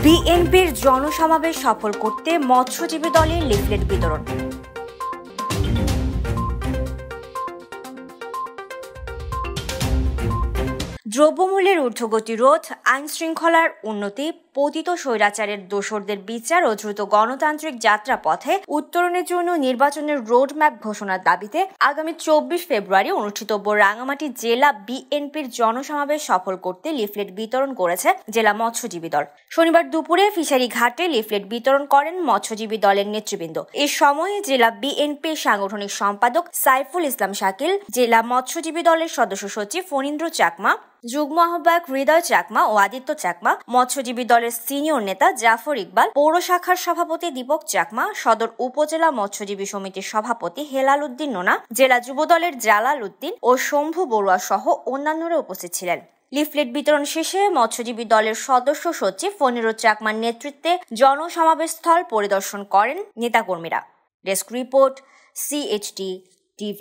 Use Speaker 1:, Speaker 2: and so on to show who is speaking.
Speaker 1: বিএনপির জনসমাবেশ সফল করতে মৎস্যজীবী দলের লিফলেট বিতরণ। দ্রব্যমূল্যের ঊর্ধ্বগতি রোধ, আইন শৃঙ্খলার উন্নতি, পতিত স্বৈরাচারের দোসরদের বিচার ও দ্রুত গণতান্ত্রিক যাত্রাপথে উত্তরণের জন্য নির্বাচনের রোডম্যাপ ঘোষণার দাবিতে আগামী 24 ফেব্রুয়ারি অনুষ্ঠিতব্য রাঙামাটি জেলা বিএনপির জনসমাবেশ সফল করতে লিফলেট বিতরণ করেছে জেলা মৎস্যজীবী দল। শনিবার দুপুরে ফিশারি ঘাটে লিফলেট বিতরণ করেন মৎস্যজীবী দলের নেতৃবৃন্দ। এ সময়ে জেলা বিএনপির সাংগঠনিক সম্পাদক সাইফুল ইসলাম শাকিল, জেলা মৎস্যজীবী দলের সদস্য সচিব ফণীন্দ্র চাকমা, যুগ্ম আহ্বায়ক হৃদয় চাকমা ও আদিত্য চাকমা, মৎস্যজীবী দলের সিনিয়র নেতা জাফর ইকবাল, পৌর শাখার সভাপতি দীপক চাকমা, সদর উপজেলা মৎস্যজীবী সমিতির সভাপতি হেলাল উদ্দিন নোনা, জেলা যুব দলের জালাল উদ্দিন ও শম্ভু বড়ুয়া সহ অন্যান্যরা উপস্থিত ছিলেন। লিফলেট বিতরণ শেষে মৎস্যজীবী দলের সদস্য সচিব ফণীন্দ্র চাকমার নেতৃত্বে জনসমাবেশ স্থল পরিদর্শন করেন নেতাকর্মীরা। Desk report, CHT TV।